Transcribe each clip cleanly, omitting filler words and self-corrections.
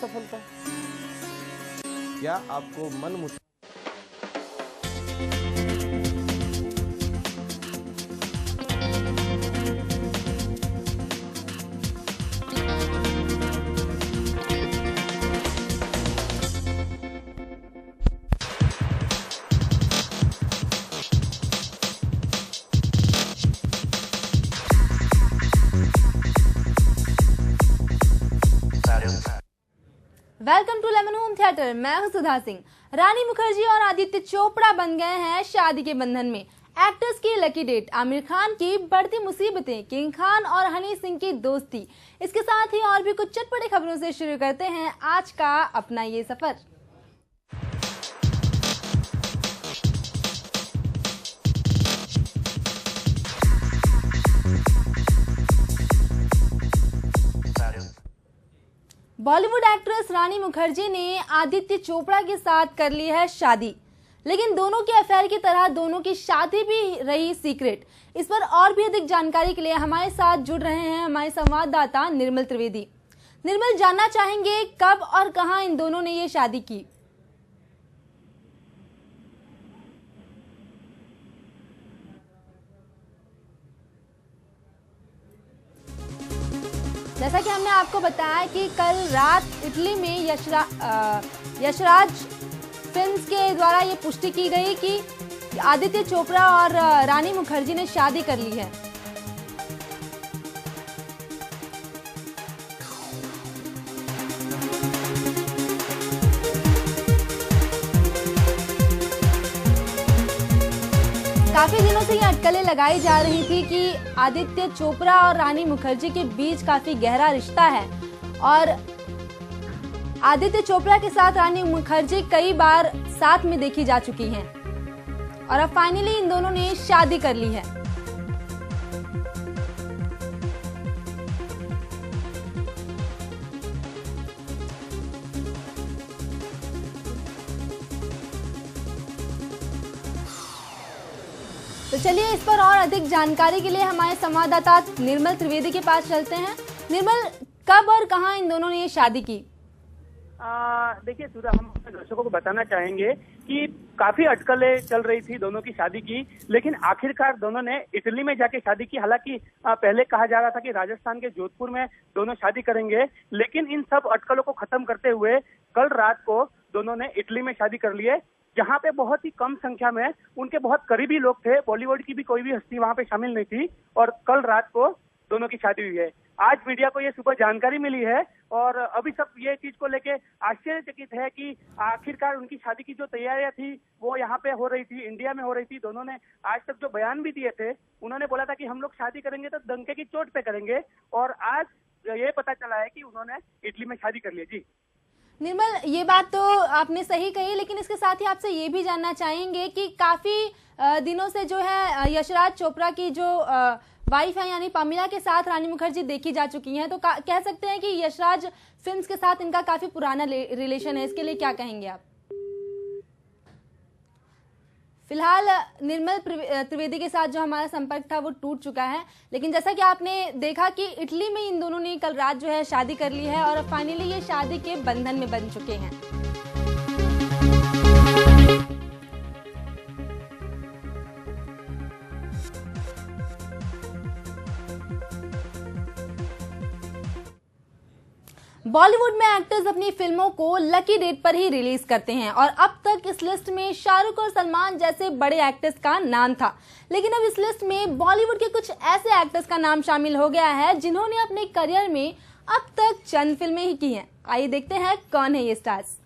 सफलता? क्या आपको मन मुताबिक welcome to Lemon Home theatre. मैं हूं सुधा सिंह। रानी मुखर्जी और आदित्य चोपड़ा बन गए हैं शादी के बंधन में। एक्टर्स की लकी डेट, आमिर खान की बढ़ती मुसीबतें, किंग खान और हनी सिंह की दोस्ती, इसके साथ ही और भी कुछ चटपटी खबरों से शुरू करते हैं आज का अपना ये सफर। बॉलीवुड एक्ट्रेस रानी मुखर्जी ने आदित्य चोपड़ा के साथ कर ली है शादी, लेकिन दोनों के अफेयर की तरह दोनों की शादी भी रही सीक्रेट। इस पर और भी अधिक जानकारी के लिए हमारे साथ जुड़ रहे हैं हमारे संवाददाता निर्मल त्रिवेदी। निर्मल, जानना चाहेंगे कब और कहां इन दोनों ने ये शादी की? जैसा कि हमने आपको बताया कि कल रात इटली में यशराज फिल्म्स के द्वारा ये पुष्टि की गई कि आदित्य चोपड़ा और रानी मुखर्जी ने शादी कर ली है। काफी दिनों से ये अटकलें लगाई जा रही थी कि आदित्य चोपड़ा और रानी मुखर्जी के बीच काफी गहरा रिश्ता है और आदित्य चोपड़ा के साथ रानी मुखर्जी कई बार साथ में देखी जा चुकी हैं और अब फाइनली इन दोनों ने शादी कर ली है। तो चलिए इस पर और अधिक जानकारी के लिए हमारे संवाददाता निर्मल त्रिवेदी के पास चलते हैं। निर्मल, कब और कहां इन दोनों ने ये शादी की? देखिए सुधा, हम दर्शकों को बताना चाहेंगे कि काफी अटकलें चल रही थी दोनों की शादी की, लेकिन आखिरकार दोनों ने इटली में जाके शादी की। हालांकि पहले कहा जा रहा था कि राजस्थान के जोधपुर में दोनों शादी करेंगे, लेकिन इन सब अटकलों को खत्म करते हुए कल रात को दोनों ने इटली में शादी कर ली है, जहां पे बहुत ही कम संख्या में उनके बहुत करीबी लोग थे। बॉलीवुड की भी कोई भी हस्ती वहां पे शामिल नहीं थी और कल रात को दोनों की शादी हुई है। आज मीडिया को ये सुबह जानकारी मिली है और अभी सब ये चीज को लेके आश्चर्यचकित है कि आखिरकार उनकी शादी की जो तैयारियां थी वो यहाँ पे हो रही थी, इंडिया में हो रही थी। दोनों ने आज तक जो बयान भी दिए थे, उन्होंने बोला था कि हम लोग शादी करेंगे तो डंके की चोट पे करेंगे, और आज ये पता चला है कि उन्होंने इटली में शादी कर ली। जी निर्मल, ये बात तो आपने सही कही, लेकिन इसके साथ ही आपसे ये भी जानना चाहेंगे कि काफी दिनों से जो है यशराज चोपड़ा की जो वाइफ है यानी पमीला के साथ रानी मुखर्जी देखी जा चुकी हैं, तो कह सकते हैं कि यशराज फिल्म्स के साथ इनका काफी पुराना रिलेशन है। इसके लिए क्या कहेंगे आप? फिलहाल निर्मल त्रिवेदी के साथ जो हमारा संपर्क था वो टूट चुका है, लेकिन जैसा कि आपने देखा कि इटली में इन दोनों ने कल रात जो है शादी कर ली है और फाइनली ये शादी के बंधन में बन चुके हैं। बॉलीवुड में एक्टर्स अपनी फिल्मों को लकी डेट पर ही रिलीज करते हैं और अब तक इस लिस्ट में शाहरुख और सलमान जैसे बड़े एक्टर्स का नाम था, लेकिन अब इस लिस्ट में बॉलीवुड के कुछ ऐसे एक्टर्स का नाम शामिल हो गया है जिन्होंने अपने करियर में अब तक चंद फिल्में ही की हैं। आइए देखते हैं कौन है ये स्टार्स।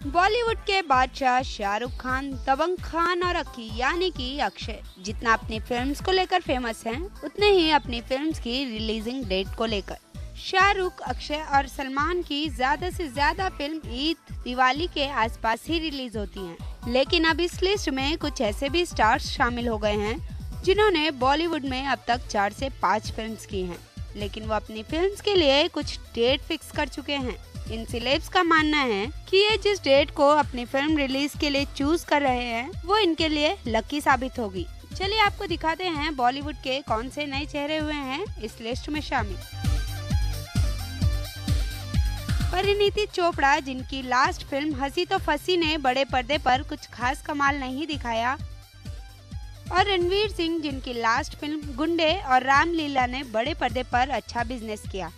बॉलीवुड के बादशाह शाहरुख खान, दबंग खान और अक्की यानी कि अक्षय जितना अपनी फिल्म्स को लेकर फेमस हैं, उतने ही अपनी फिल्म्स की रिलीजिंग डेट को लेकर। शाहरुख, अक्षय और सलमान की ज्यादा से ज्यादा फिल्म ईद, दिवाली के आसपास ही रिलीज होती हैं, लेकिन अब इस लिस्ट में कुछ ऐसे भी स्टार्स शामिल हो गए हैं जिन्होंने बॉलीवुड में अब तक 4 से 5 फिल्म्स की हैं, लेकिन वो अपनी फिल्म्स के लिए कुछ डेट फिक्स कर चुके हैं। इन सेलेब्स का मानना है कि ये जिस डेट को अपनी फिल्म रिलीज के लिए चूज कर रहे हैं वो इनके लिए लकी साबित होगी। चलिए आपको दिखाते हैं बॉलीवुड के कौन से नए चेहरे हुए हैं इस लिस्ट में शामिल। परिणीति चोपड़ा, जिनकी लास्ट फिल्म हंसी तो फंसी ने बड़े पर्दे पर कुछ खास कमाल नहीं दिखाया, और रणवीर सिंह, जिनकी लास्ट फिल्म गुंडे और रामलीला ने बड़े पर्दे पर अच्छा बिजनेस किया।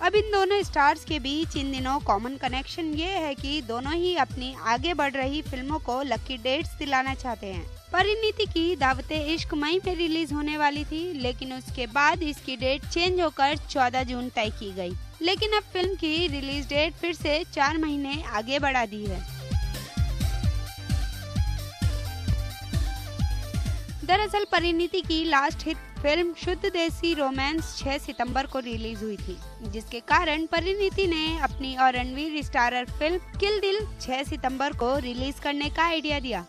अब इन दोनों स्टार्स के बीच इन दिनों कॉमन कनेक्शन ये है कि दोनों ही अपनी आगे बढ़ रही फिल्मों को लकी डेट्स दिलाना चाहते हैं। परिणीति की दावते इश्क मई में रिलीज होने वाली थी, लेकिन उसके बाद इसकी डेट चेंज होकर 14 जून तय की गई। लेकिन अब फिल्म की रिलीज डेट फिर से 4 महीने आगे बढ़ा दी है। दरअसल परिणीति की लास्ट हिट फिल्म शुद्ध देसी रोमांस 6 सितंबर को रिलीज हुई थी, जिसके कारण परिणीति ने अपनी और रणवीर स्टारर फिल्म किल दिल 6 सितंबर को रिलीज करने का आइडिया दिया।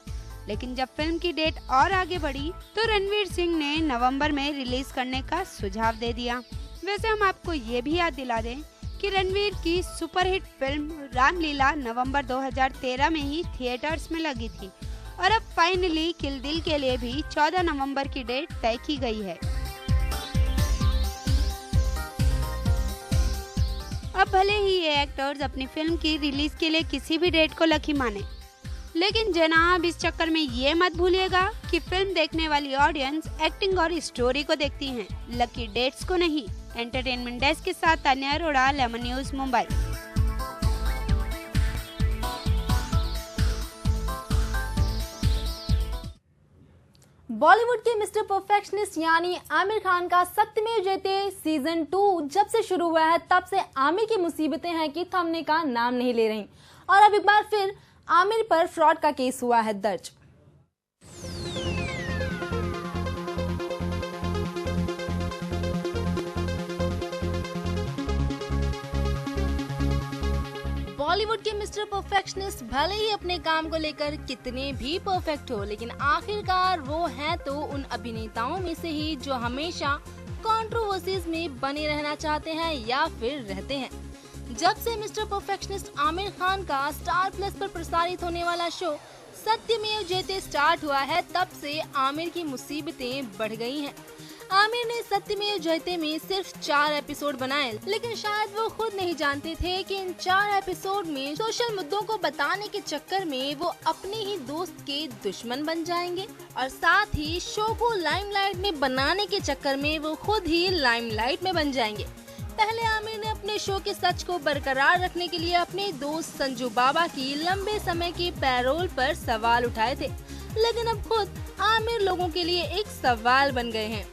लेकिन जब फिल्म की डेट और आगे बढ़ी तो रणवीर सिंह ने नवंबर में रिलीज करने का सुझाव दे दिया। वैसे हम आपको ये भी याद दिला दें कि रणवीर की सुपरहिट फिल्म रामलीला नवंबर 2013 में ही थिएटर्स में लगी थी, और अब फाइनली किल दिल के लिए भी 14 नवंबर की डेट तय की गई है। अब भले ही ये एक्टर्स अपनी फिल्म की रिलीज के लिए किसी भी डेट को लकी माने, लेकिन जनाब इस चक्कर में ये मत भूलिएगा कि फिल्म देखने वाली ऑडियंस एक्टिंग और स्टोरी को देखती है, लकी डेट्स को नहीं। एंटरटेनमेंट डेस्क के साथ तान्या अरोड़ा, लेमन न्यूज, मुंबई। बॉलीवुड के मिस्टर परफेक्शनिस्ट यानी आमिर खान का सत्यमेव जयते सीजन 2 जब से शुरू हुआ है तब से आमिर की मुसीबतें हैं कि थमने का नाम नहीं ले रही, और अब एक बार फिर आमिर पर फ्रॉड का केस हुआ है दर्ज। बॉलीवुड के मिस्टर परफेक्शनिस्ट भले ही अपने काम को लेकर कितने भी परफेक्ट हो, लेकिन आखिरकार वो हैं तो उन अभिनेताओं में से ही जो हमेशा कंट्रोवर्सीज में बने रहना चाहते हैं या फिर रहते हैं। जब से मिस्टर परफेक्शनिस्ट आमिर खान का स्टार प्लस पर प्रसारित होने वाला शो सत्यमेव जयते स्टार्ट हुआ है, तब से आमिर की मुसीबतें बढ़ गई हैं। आमिर ने सत्यमेव जयते में सिर्फ 4 एपिसोड बनाए, लेकिन शायद वो खुद नहीं जानते थे कि इन 4 एपिसोड में सोशल मुद्दों को बताने के चक्कर में वो अपने ही दोस्त के दुश्मन बन जाएंगे, और साथ ही शो को लाइमलाइट में बनाने के चक्कर में वो खुद ही लाइमलाइट में बन जाएंगे। पहले आमिर ने अपने शो के सच को बरकरार रखने के लिए अपने दोस्त संजू बाबा की लंबे समय की पैरोल पर सवाल उठाए थे, लेकिन अब खुद आमिर लोगों के लिए एक सवाल बन गए हैं।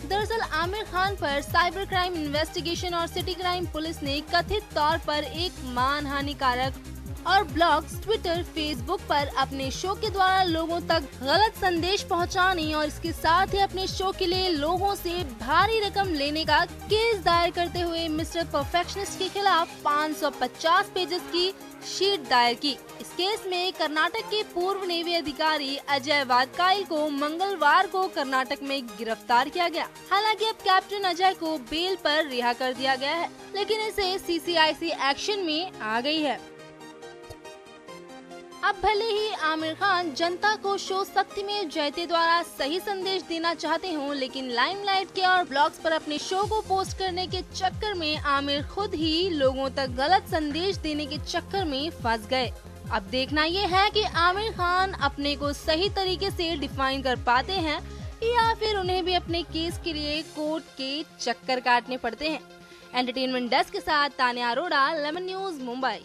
दरअसल आमिर खान पर साइबर क्राइम इन्वेस्टिगेशन और सिटी क्राइम पुलिस ने कथित तौर पर एक मानहानिकारक और ब्लॉग्स ट्विटर, फेसबुक पर अपने शो के द्वारा लोगों तक गलत संदेश पहुंचाने और इसके साथ ही अपने शो के लिए लोगों से भारी रकम लेने का केस दायर करते हुए मिस्टर परफेक्शनिस्ट के खिलाफ 550 पेजेस की शीट दायर की। इस केस में कर्नाटक के पूर्व नेवी अधिकारी अजय वादकाइल को मंगलवार को कर्नाटक में गिरफ्तार किया गया। हालांकि अब कैप्टन अजय को बेल पर रिहा कर दिया गया है, लेकिन इसे सीसीआईसी एक्शन में आ गई है। अब भले ही आमिर खान जनता को शो सत्यमेव जयते द्वारा सही संदेश देना चाहते हों, लेकिन लाइमलाइट के और ब्लॉग्स पर अपने शो को पोस्ट करने के चक्कर में आमिर खुद ही लोगों तक गलत संदेश देने के चक्कर में फंस गए। अब देखना ये है कि आमिर खान अपने को सही तरीके से डिफाइन कर पाते हैं या फिर उन्हें भी अपने केस के लिए कोर्ट के चक्कर काटने पड़ते हैं। एंटरटेनमेंट डेस्क के साथ Tanya Arora, lemon news, Mumbai.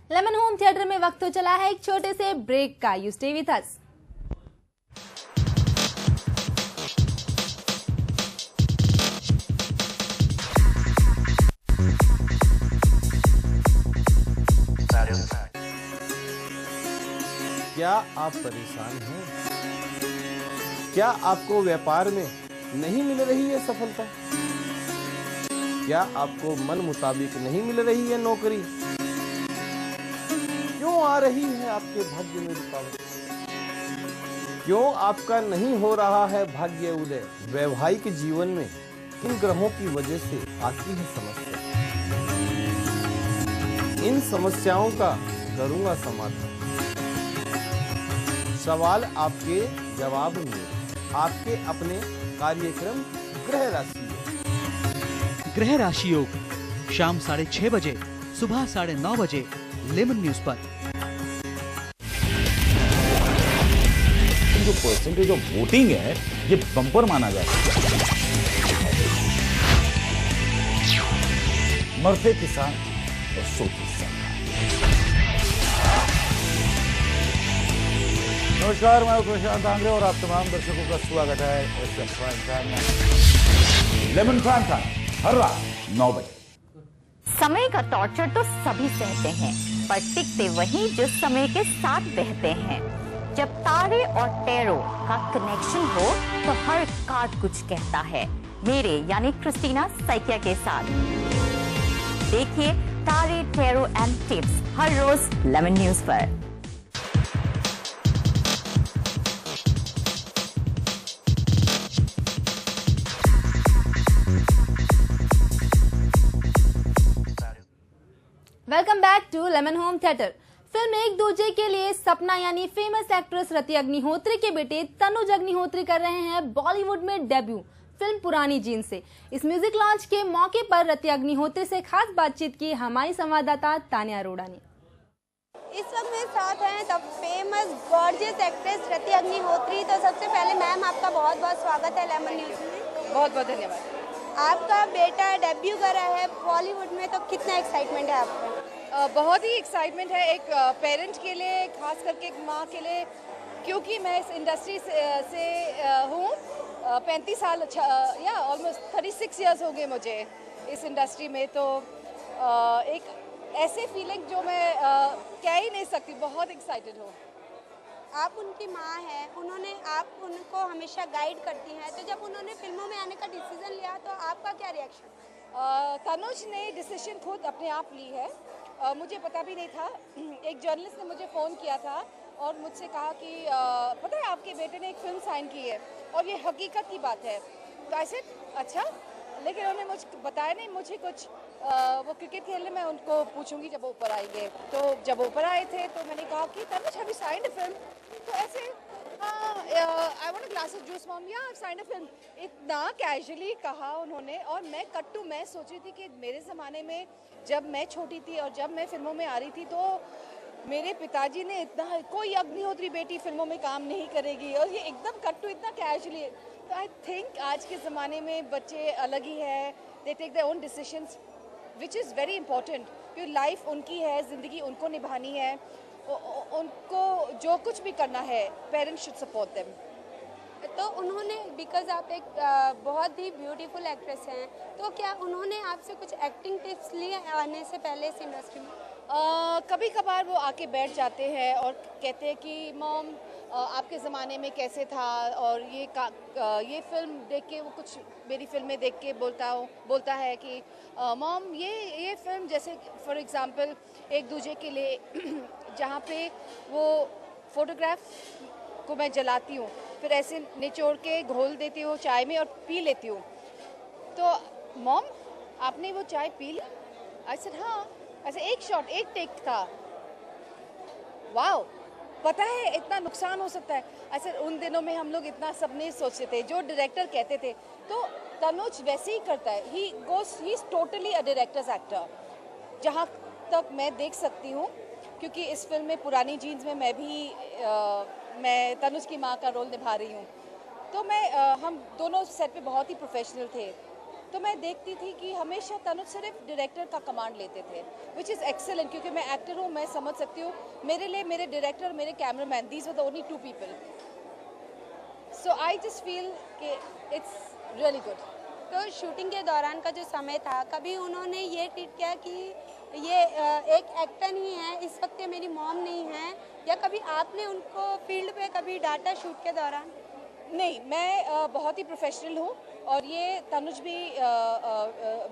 Lemon Home theatre में वक्त हो चला है एक छोटे से ब्रेक का। You stay with us. क्या आप परेशान हैं? क्या आपको व्यापार में नहीं मिल रही है सफलता? क्या आपको मन मुताबिक नहीं मिल रही है नौकरी? क्यों आ रही है आपके भाग्य में रुकावट? क्यों आपका नहीं हो रहा है भाग्य उदय? वैवाहिक जीवन में इन ग्रहों की वजह से आती है समस्या। इन समस्याओं का करूंगा समाधान। सवाल आपके जवाब में, आपके अपने कार्यक्रम ग्रह राशि योग। ग्रह राशि योग शाम 6:30 बजे, सुबह 9:30 बजे लेमन न्यूज पर। जो परसेंटेज ऑफ वोटिंग है ये बम्पर माना जाता है। मरते किसान और सोते सरकार। नमस्कार, मैं प्रशांत आंग्रे और आप तमाम दर्शकों का स्वागत है लेमन प्राइम टाइम हर रात 9 बजे। समय का टॉर्चर तो सभी सहते हैं, पर टिकते वही जो समय के साथ बहते हैं। जब तारे और टैरो का कनेक्शन हो तो हर कार्ड कुछ कहता है। मेरे यानी क्रिस्टीना सैकिया के साथ देखिए तारे, टैरो एंड टिप्स हर रोज लेमन न्यूज पर। Welcome back to Lemon Home Theatre. Film एक दूजे के लिए सपना यानी फेमस एक्ट्रेस रति अग्निहोत्री के बेटे तनुज अग्निहोत्री कर रहे हैं बॉलीवुड में डेब्यू फिल्म पुरानी जींस से। इस म्यूजिक लॉन्च के मौके पर रति अग्निहोत्री से खास बातचीत की हमारी संवाददाता तानिया अरोड़ा ने। इस वक्त मेरे साथ हैं द फेमस गॉर्जियस एक्ट्रेस रति अग्निहोत्री। तो सबसे पहले मैम आपका बहुत बहुत स्वागत है लेमन न्यूज में। बहुत बहुत धन्यवाद। आपका बेटा डेब्यू कर रहा है बॉलीवुड में, तो कितना एक्साइटमेंट है आपको? बहुत ही एक्साइटमेंट है एक पेरेंट के लिए, खास करके एक माँ के लिए, क्योंकि मैं इस इंडस्ट्री से हूँ 35 साल, या ऑलमोस्ट 36 इयर्स हो गए मुझे इस इंडस्ट्री में। तो एक ऐसे फीलिंग जो मैं कह ही नहीं सकती, बहुत एक्साइटेड हूँ। आप उनकी माँ हैं, आप उनको हमेशा गाइड करती हैं, तो जब उन्होंने फिल्मों में आने का डिसीजन लिया तो आपका क्या रिएक्शन? तनुज ने डिसीजन खुद अपने आप ली है, मुझे पता भी नहीं था। एक जर्नलिस्ट ने मुझे फ़ोन किया था और मुझसे कहा कि पता है आपके बेटे ने एक फिल्म साइन की है और ये हकीकत की बात है। तो ऐसे अच्छा, लेकिन उन्होंने मुझे बताया नहीं मुझे कुछ। वो क्रिकेट खेलने में उनको पूछूंगी जब वो ऊपर आएंगे। तो जब ऊपर आए थे तो मैंने कहा कि Tanuj have you signed a film? तो ऐसे I want a glass of juice mom, या साइंड अ फिल्म। इतना कैजुअली कहा उन्होंने। और मैं मैं सोच रही थी कि मेरे ज़माने में जब मैं छोटी थी और जब मैं फिल्मों में आ रही थी तो मेरे पिताजी ने इतना, कोई अग्निहोत्री बेटी फिल्मों में काम नहीं करेगी, और ये एकदम कट्टू इतना कैजुअली। तो आई थिंक आज के ज़माने में बच्चे अलग ही है, they take their own decisions which is very important, क्योंकि लाइफ उनकी है, ज़िंदगी उनको निभानी है, उनको जो कुछ भी करना है पेरेंट्स शुड सपोर्ट देम। तो उन्होंने, बिकॉज आप एक बहुत ही ब्यूटीफुल एक्ट्रेस हैं, तो क्या उन्होंने आपसे कुछ एक्टिंग टिप्स लिए आने से पहले इस इंडस्ट्री में? कभी कभार वो आके बैठ जाते हैं और कहते हैं कि मॉम आपके ज़माने में कैसे था, और ये फिल्म देख के वो कुछ मेरी फिल्में देख के बोलता है कि मॉम ये फिल्म, जैसे फॉर एग्ज़ाम्पल एक दूजे के लिए जहाँ पे वो फोटोग्राफ को मैं जलाती हूँ, फिर ऐसे निचोड़ के घोल देती हूँ चाय में और पी लेती हूँ। तो मॉम आपने वो चाय पी ली? आई सेड हाँ। ऐसे एक शॉट, एक टेक था। वाओ, पता है इतना नुकसान हो सकता है। ऐसे उन दिनों में हम लोग इतना सब नहीं सोचते थे, जो डायरेक्टर कहते थे। तो तनुज वैसे ही करता है, he is totally a directors actor, जहाँ तक मैं देख सकती हूँ। क्योंकि इस फिल्म में पुरानी जीन्स में मैं तनुज की माँ का रोल निभा रही हूँ। तो हम दोनों सेट पे बहुत ही प्रोफेशनल थे। तो मैं देखती थी कि हमेशा तनुज सिर्फ डायरेक्टर का कमांड लेते थे, विच इज़ एक्सेलेंट, क्योंकि मैं एक्टर हूँ, मैं समझ सकती हूँ। मेरे लिए मेरे डायरेक्टर, मेरे cameraman, these were the only 2 people. So I just feel कि इट्स रियली गुड। तो शूटिंग के दौरान का जो समय था, कभी उन्होंने ये ट्वीट किया कि ये एक एक्टर नहीं है, इस वक्त ये मेरी मॉम नहीं है, या कभी आपने उनको फील्ड पे कभी डांटा शूट के दौरान? नहीं, मैं बहुत ही प्रोफेशनल हूँ, और ये तनुज भी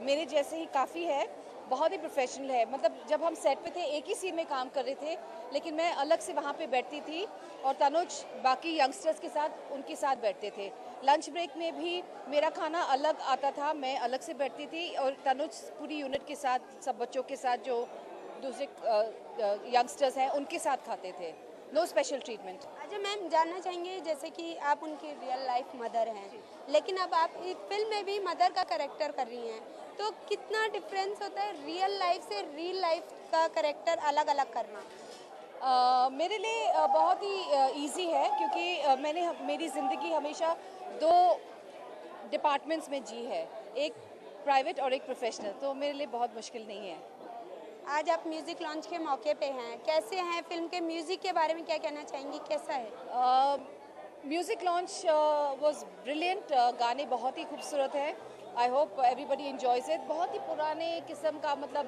मेरे जैसे ही काफ़ी है। बहुत ही प्रोफेशनल है। मतलब जब हम सेट पे थे एक ही सीन में काम कर रहे थे, लेकिन मैं अलग से वहाँ पे बैठती थी और तनुज बाकी यंगस्टर्स के साथ उनके साथ बैठते थे। लंच ब्रेक में भी मेरा खाना अलग आता था, मैं अलग से बैठती थी और तनुज पूरी यूनिट के साथ, सब बच्चों के साथ जो दूसरे यंगस्टर्स हैं उनके साथ खाते थे। No special treatment. अच्छा मैम, जानना चाहेंगे जैसे कि आप उनकी रियल लाइफ मदर हैं, लेकिन अब आप एक फिल्म में भी मदर का कैरेक्टर कर रही हैं, तो कितना डिफरेंस होता है रियल लाइफ से रियल लाइफ का कैरेक्टर अलग अलग करना? मेरे लिए बहुत ही इजी है, क्योंकि मैंने मेरी ज़िंदगी हमेशा 2 डिपार्टमेंट्स में जी है, एक प्राइवेट और एक प्रोफेशनल, तो मेरे लिए बहुत मुश्किल नहीं है। आज आप म्यूज़िक लॉन्च के मौके पे हैं, कैसे हैं? फिल्म के म्यूज़िक के बारे में क्या कहना चाहेंगी, कैसा है? म्यूज़िक लॉन्च वाज ब्रिलियंट, गाने बहुत ही खूबसूरत है। I hope everybody enjoys it. बहुत ही पुराने किस्म का, मतलब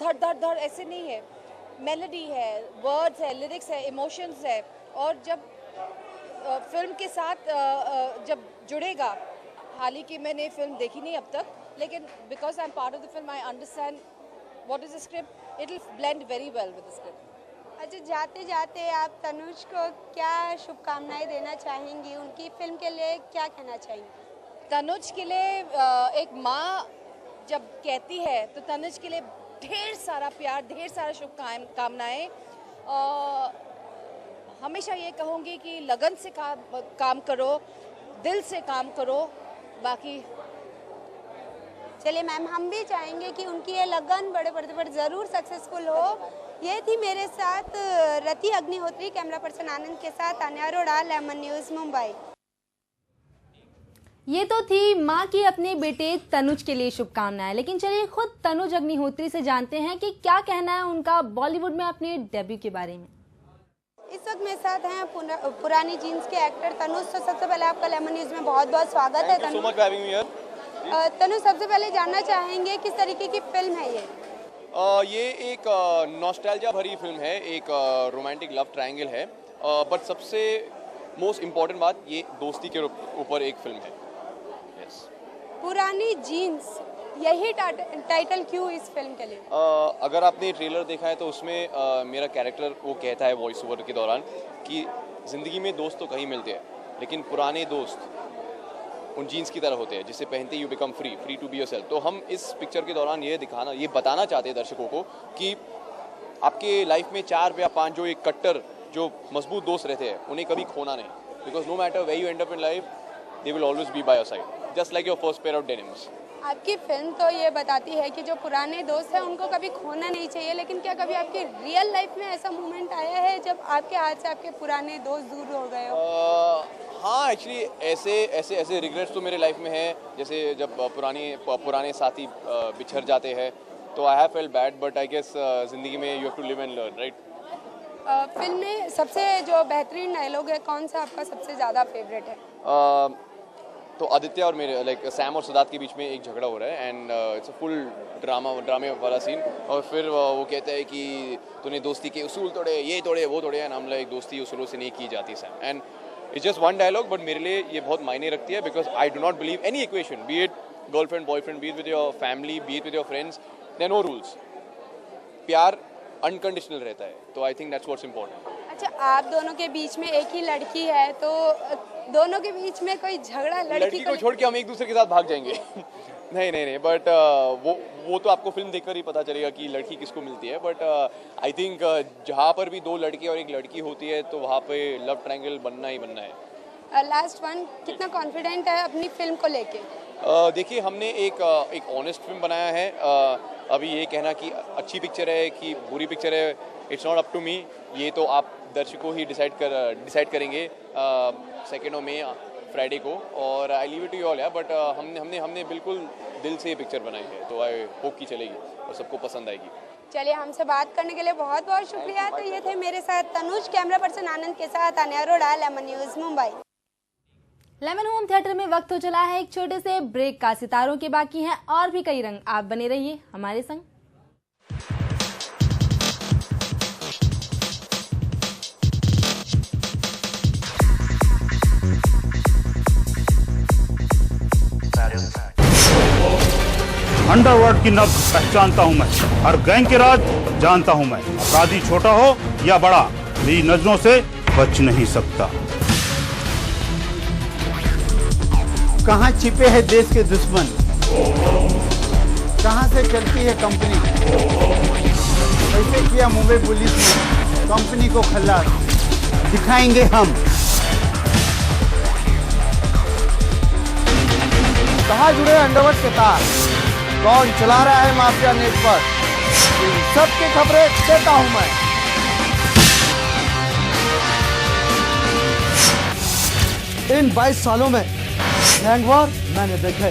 धड़ धड़ धड़ ऐसे नहीं है, मेलोडी है, वर्ड्स है, लिरिक्स है, इमोशंस है, और जब फिल्म के साथ जब जुड़ेगा, हालांकि मैंने फिल्म देखी नहीं अब तक, लेकिन because I am part of the film I understand what is the script, it will blend very well with the script. अच्छा, जाते जाते आप तनुज को क्या शुभकामनाएं देना चाहेंगी? उनकी फिल्म के लिए क्या कहना चाहेंगी? तनुज के लिए एक माँ जब कहती है तो तनुज के लिए ढेर सारा प्यार, ढेर सारा शुभकामनाएं। हमेशा ये कहूँगी कि लगन से काम करो, दिल से काम करो, बाकी। चलिए मैम, हम भी चाहेंगे कि उनकी ये लगन बड़े पर्दे पर ज़रूर सक्सेसफुल हो। ये थी मेरे साथ रति अग्निहोत्री, कैमरा पर्सन आनंद के साथ तान्या अरोड़ा, लेमन न्यूज़, मुंबई। ये तो थी माँ की अपने बेटे तनुज के लिए शुभकामनाएं, लेकिन चलिए खुद तनुज अग्निहोत्री से जानते हैं कि क्या कहना है उनका बॉलीवुड में अपने डेब्यू के बारे में। इस वक्त मेरे साथ हैं पुरानी जीन्स के एक्टर तनुज। तो सबसे पहले आपका लेमन न्यूज़ में बहुत बहुत स्वागत है तनुज। तनुज, सबसे पहले जानना चाहेंगे किस तरीके की फिल्म है ये? ये एक नॉस्टैल्जिया भरी फिल्म है, एक रोमांटिक लव ट्रायंगल है, बट सबसे मोस्ट इम्पॉर्टेंट बात, ये दोस्ती के ऊपर एक फिल्म है। पुरानी जीन्स, यही टाइटल क्यों इस फिल्म के लिए? अगर आपने ट्रेलर देखा है तो उसमें मेरा कैरेक्टर वो कहता है वॉइस ओवर के दौरान कि ज़िंदगी में दोस्त तो कहीं मिलते हैं, लेकिन पुराने दोस्त उन जीन्स की तरह होते हैं जिसे पहनते you become free to be yourself. तो हम इस पिक्चर के दौरान ये बताना चाहते हैं दर्शकों को कि आपके लाइफ में 4 या 5 जो एक कट्टर, जो मजबूत दोस्त रहते हैं, उन्हें कभी खोना नहीं, because no matter where you end up in life, they will always be by your side, just like your first pair of denims. आपकी फिल्म तो ये बताती है कि जो पुराने दोस्त हैं उनको कभी खोना नहीं चाहिए, लेकिन क्या कभी आपकी रियल लाइफ में ऐसा मोमेंट आया है जब आपके हाथ से आपके पुराने दोस्त दूर हो गए हो? हाँ, एक्चुअली ऐसे रिग्रेट्स तो मेरे लाइफ में हैं, जैसे जब पुराने साथी बिछड़ जाते हैं, तो I have felt bad, but I guess जिंदगी में you have to live and learn, right. Film में सबसे जो बेहतरीन डायलॉग है, कौन सा आपका सबसे ज़्यादा फेवरेट है? तो आदित्य और मेरे, लाइक सैम और सिद्धार्थ के बीच में एक झगड़ा हो रहा है, एंड इट्स अ फुल ड्रामे वाला सीन, और फिर वो कहता है कि तूने दोस्ती के उसूल तोड़े, ये तोड़े, वो तोड़े, एंड हम लाइक दोस्ती उसूलों से नहीं की जाती सैम, and it's just one dialogue, बट मेरे लिए ये बहुत मायने रखती है, because I do not believe any equation, be it girlfriend boyfriend, be it with your family, be it with your friends, there no rules. प्यार अनकंडीशनल रहता है, तो I think that's what's important. अच्छा, आप दोनों के बीच में एक ही लड़की है, तो दोनों के बीच में कोई झगड़ा लड़की को छोड़ के हम एक दूसरे के साथ भाग जाएंगे नहीं, बट वो तो आपको फिल्म देखकर ही पता चलेगा कि लड़की किसको मिलती है, बट आई थिंक जहाँ पर भी 2 लड़के और एक लड़की होती है तो वहाँ पे लव ट्रायंगल बनना ही बनना है। लास्ट वन, कितना कॉन्फिडेंट है अपनी फिल्म को लेके? देखिए, हमने एक ऑनेस्ट फिल्म बनाया है। अभी ये कहना कि अच्छी पिक्चर है कि बुरी पिक्चर है, it's not up to me, ये तो आप दर्शकों ही डिसाइड करेंगे 2 मई फ्राइडे को, और I leave it to you all, but हमने बिल्कुल दिल से ये पिक्चर बनाई है, तो आई होप कि चलेगी और सबको पसंद आएगी। चलिए, हमसे बात करने के लिए बहुत बहुत शुक्रिया। तो ये थे मेरे साथ तनुज, कैमरा पर्सन आनंद के साथ Tanya Arora, lemon news, Mumbai. Lemon Home theatre में वक्त हो चला है एक छोटे से ब्रेक का। सितारों के बाकी हैं और भी कई रंग, आप बने रहिए हमारे संग। अंडरवर्ल्ड की नब्ज पहचानता हूं मैं, हर गैंग के राज जानता हूं मैं। अपराधी छोटा हो या बड़ा, मेरी नजरों से बच नहीं सकता। कहां छिपे हैं देश के दुश्मन, कहां से चलती है कंपनी, कैसे किया मुंबई पुलिस ने कंपनी को खल्लास, दिखाएंगे हम। कहाँ जुड़े अंडरवर्ल्ड के तार, कौन चला रहा है माफिया नेटवर्क, इन सबकी खबरें देता हूं मैं। इन 22 सालों में गैंगवार मैंने देखे,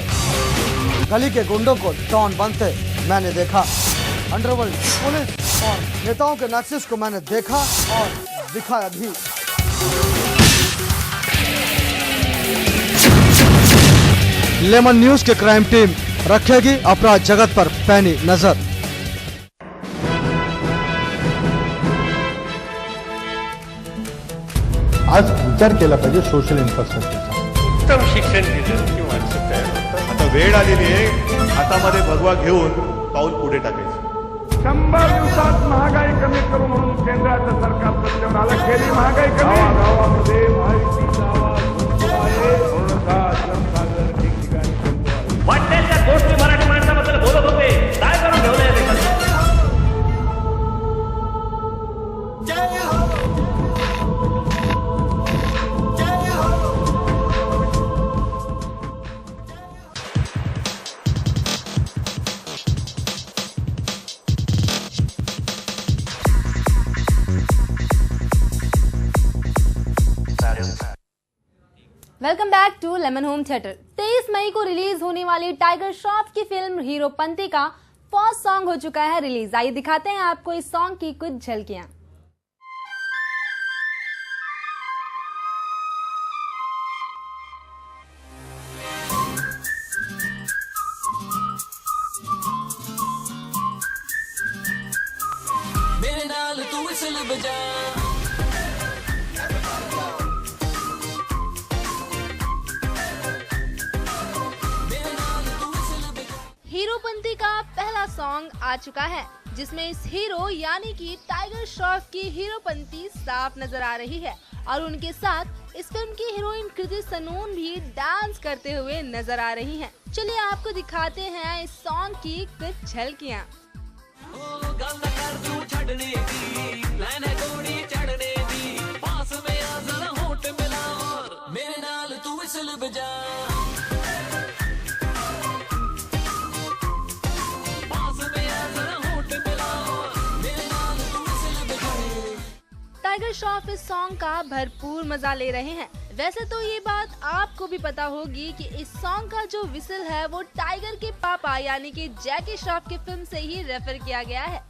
गली के गुंडों को डॉन बनते मैंने देखा, अंडरवर्ल्ड पुलिस और नेताओं के नक्शे को मैंने देखा और दिखाया भी। लेमन न्यूज की क्राइम टीम रखेगी अपराध जगत पर पैनी नजर। आज विचार केला पाहिजे सोशल इन्फ्रास्ट्रक्चरचा, उत्तम शिक्षण दिलं किंवा आता वेळ आलेली आहे, हातामध्ये भगवा घेऊन पाऊल पुढे टाकायचं। 100 दिवसात महागाई कमी करू म्हणून केंद्राचं सरकार सत्तेवर आलं, केली महागाई कमी। गावागावामध्ये माहितीचा आवाज उंच आहे, पूर्णतः जनसागर ठिकठिकाणी वाटण्याच्या गोष्टी मराठी माणसाबद्दल बोलत होते, काय करून ठेवलंय ते? Welcome back to Lemon Home theatre. 23 मई को रिलीज होने वाली टाइगर श्रॉफ की फिल्म हीरोपंती का फर्स्ट सॉन्ग हो चुका है रिलीज। आइए दिखाते हैं आपको इस सॉन्ग की कुछ झलकियां। मेरे नाल तू विसल बजा, हीरोपंती का पहला सॉन्ग आ चुका है, जिसमें इस हीरो यानी कि टाइगर श्रॉफ की हीरोपंती साफ नजर आ रही है और उनके साथ इस फिल्म की हीरोइन कृति सनून भी डांस करते हुए नजर आ रही हैं। चलिए आपको दिखाते हैं इस सॉन्ग की कुछ झलकियां। मेरे नाल तू विसल बजा, टाइगर श्रॉफ इस सॉन्ग का भरपूर मजा ले रहे हैं। वैसे तो ये बात आपको भी पता होगी कि इस सॉन्ग का जो विसल है वो टाइगर के पापा यानी कि जैकी श्रॉफ की फिल्म से ही रेफर किया गया है।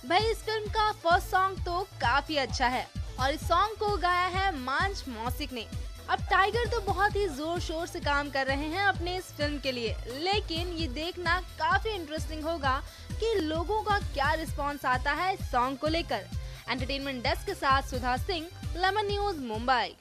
भाई इस फिल्म का फर्स्ट सॉन्ग तो काफी अच्छा है और इस सॉन्ग को गाया है मांझ मौसिक ने। अब टाइगर तो बहुत ही जोर शोर से काम कर रहे हैं अपने इस फिल्म के लिए, लेकिन ये देखना काफी इंटरेस्टिंग होगा कि लोगों का क्या रिस्पांस आता है इस सॉन्ग को लेकर। एंटरटेनमेंट डेस्क के साथ सुधा सिंह, लेमन न्यूज, मुंबई।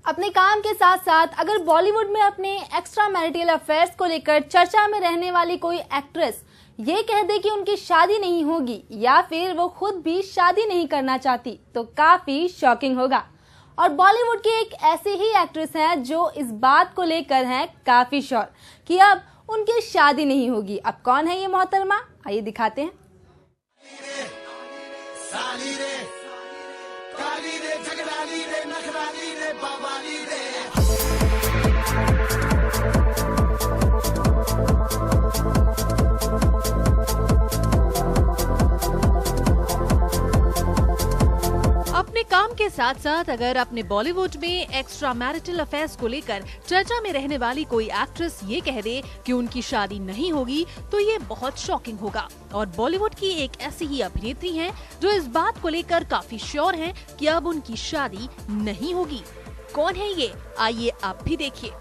अपने काम के साथ साथ अगर बॉलीवुड में अपने एक्स्ट्रा मैरिटल अफेयर्स को लेकर चर्चा में रहने वाली कोई एक्ट्रेस ये कह दे कि उनकी शादी नहीं होगी या फिर वो खुद भी शादी नहीं करना चाहती तो काफी शॉकिंग होगा। और बॉलीवुड की एक ऐसी ही एक्ट्रेस हैं जो इस बात को लेकर हैं काफी श्योर कि अब उनकी शादी नहीं होगी। अब कौन है ये मोहतरमा, आइए दिखाते हैं। अपने काम के साथ साथ अगर अपने बॉलीवुड में एक्स्ट्रा मैरिटल अफेयर्स को लेकर चर्चा में रहने वाली कोई एक्ट्रेस ये कह दे कि उनकी शादी नहीं होगी तो ये बहुत शॉकिंग होगा। और बॉलीवुड की एक ऐसी ही अभिनेत्री हैं जो इस बात को लेकर काफी श्योर हैं कि अब उनकी शादी नहीं होगी। कौन है ये, आइए आप भी देखिए।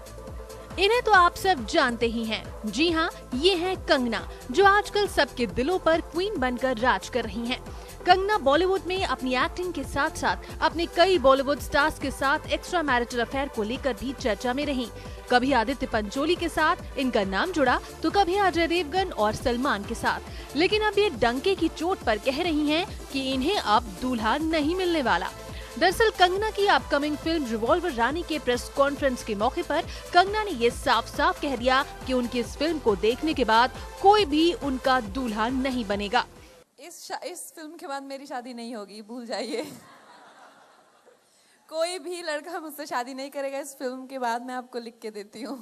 इन्हें तो आप सब जानते ही हैं। जी हाँ, ये हैं कंगना, जो आजकल सबके दिलों पर क्वीन बनकर राज कर रही हैं। कंगना बॉलीवुड में अपनी एक्टिंग के साथ साथ अपने कई बॉलीवुड स्टार्स के साथ एक्स्ट्रा मैरिटल अफेयर को लेकर भी चर्चा में रहीं। कभी आदित्य पंचोली के साथ इनका नाम जुड़ा तो कभी अजय देवगन और सलमान के साथ, लेकिन अब ये डंके की चोट पर कह रही हैं कि इन्हें अब दूल्हा नहीं मिलने वाला। दरअसल कंगना की अपकमिंग फिल्म रिवॉल्वर रानी के प्रेस कॉन्फ्रेंस के मौके पर कंगना ने ये साफ साफ कह दिया कि उनकी इस फिल्म को देखने के बाद कोई भी उनका दूल्हा नहीं बनेगा। इस फिल्म के बाद मेरी शादी नहीं होगी, भूल जाइए। कोई भी लड़का मुझसे शादी नहीं करेगा इस फिल्म के बाद, मैं आपको लिख के देती हूँ।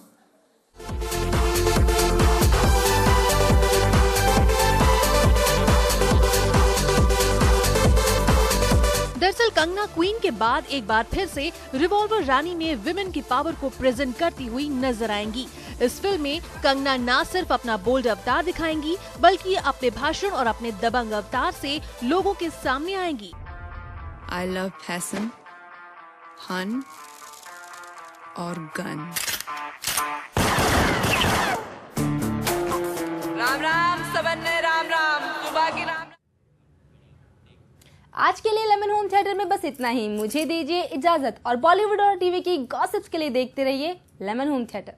दरअसल कंगना क्वीन के बाद एक बार फिर से रिवॉल्वर रानी में विमेन की पावर को प्रेजेंट करती हुई नजर आएंगी। इस फिल्म में कंगना न सिर्फ अपना बोल्ड अवतार दिखाएंगी, बल्कि अपने भाषण और अपने दबंग अवतार से लोगों के सामने आएंगी। I love passion, fun और गन। राम राम सबन्ने, राम राम, सुबह की राम। आज के लिए लेमन होम थिएटर में बस इतना ही। मुझे दीजिए इजाजत और बॉलीवुड और टीवी की गॉसिप्स के लिए देखते रहिए लेमन होम थिएटर।